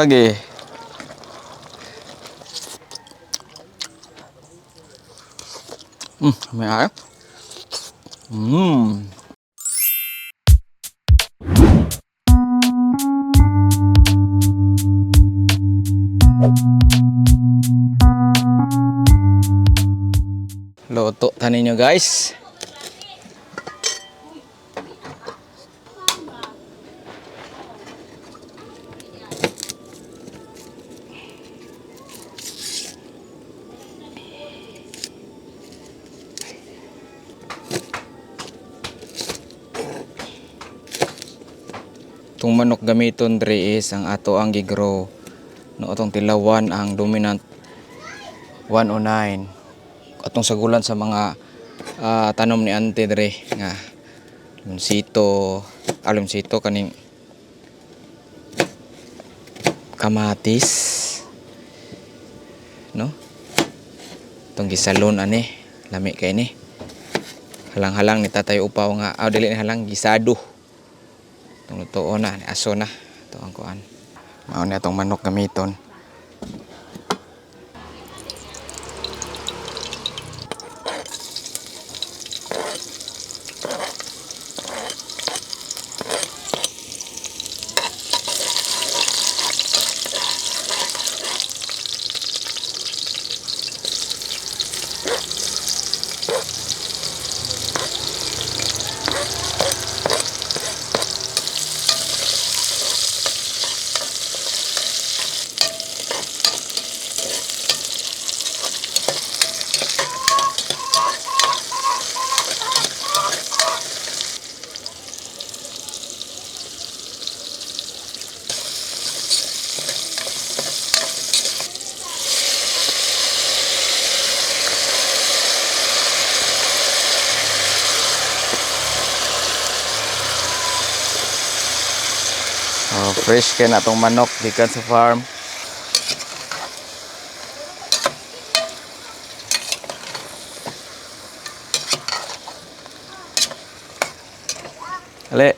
Lagi. May ay. Luto tanin nyo guys. Itong manok gamiton dre is ang ato ang gigrow. No, itong tilawan ang dominant 109. Atong sagulan sa mga tanom ni Ante dre nga lumsito kaning kamatis, no? Itong gisalon ani, lami kay ni. Halang-halang ni tatay upaw nga dili ni halang gisado. Itong lutoon na, ni aso na. Ito ang kuan. Mao na itong manok gamiton. Fresh kay na itong manok gikan sa farm. Ale.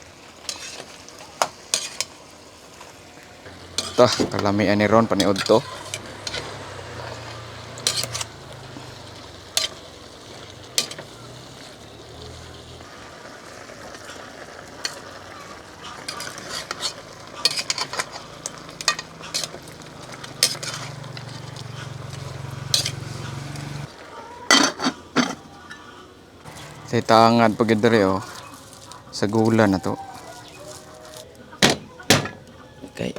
Ito, kalamian ni Ron paniod to. Sa itangan pag dere oh. Sa gula na to. Okay.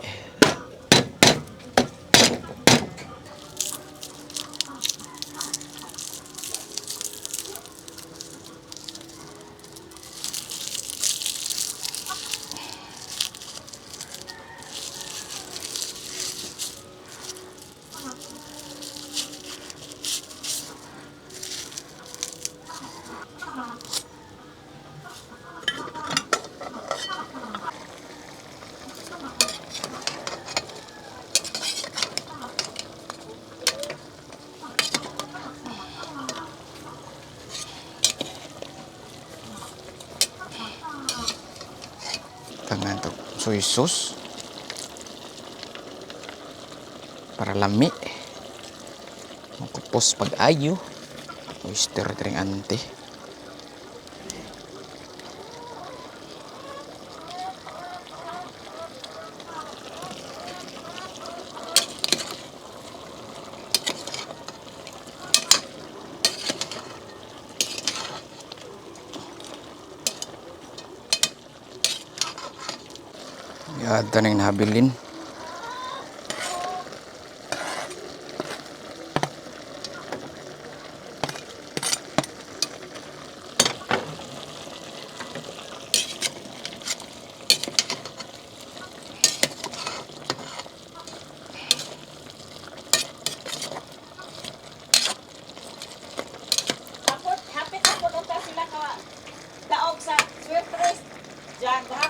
Tangan to soy sauce para lami. Makupos pag-ayo. Oyster drink Ante. Yata nang nabilin.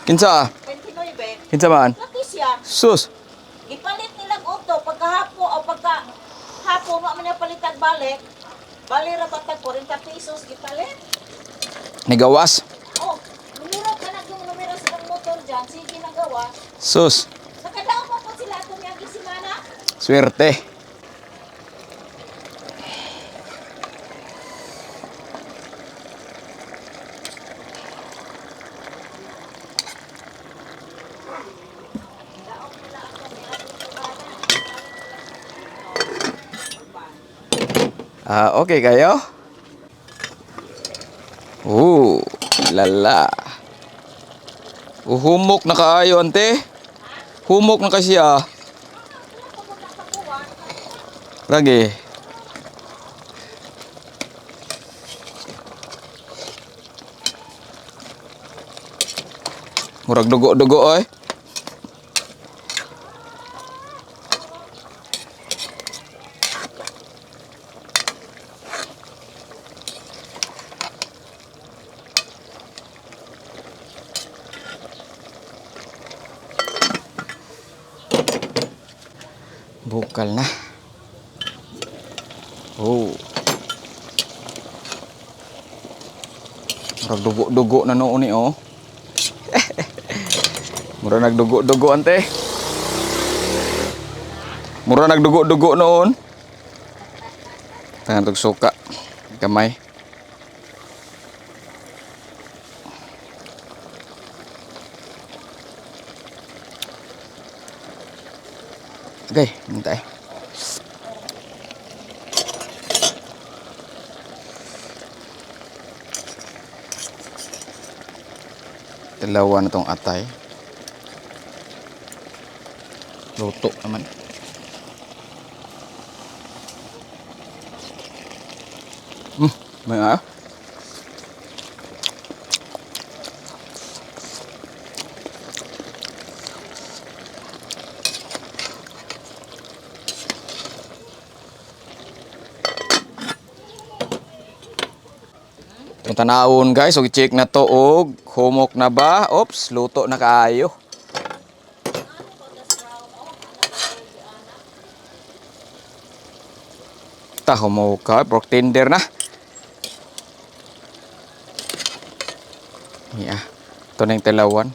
Kinsa? Kinsa man? Sus. Ipalit nila auto pagkahapo o pagkahapo mo man palitan balik. Bali ra batag 40 pesos gipalit. Nigawas. Oh, numero ka na yung numero sa motor diyan, sige nagawa. Sus. Nakadaog pa po sila atong yagi Swerte. Okay kayo? Lala. Humok na kaayo, ante. Humok na kasi Lagi. Murag dugo-dugo oy. Bukal na. Murag dugo-dugo na noon ni Mura nagdugo-dugo ante. Mura nagdugo-dugo noon. Tangan tog suka. Kamay. Okay, hintay. Dalawa na tong atay. Luto naman. May Itong tanawon guys, so i-check na to og humok na ba? Oops, luto na kaayo. Ta humok ka, pork tender na. Yeah. Ito na yung talawan.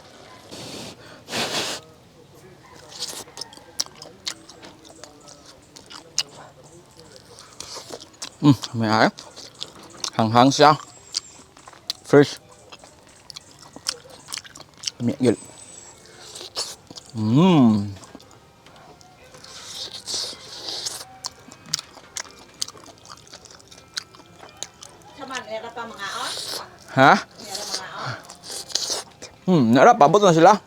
May hanghang siya. Fresh. Migil. Saman, era pa mga on? Ha? Era mga on? Narap, abot na sila.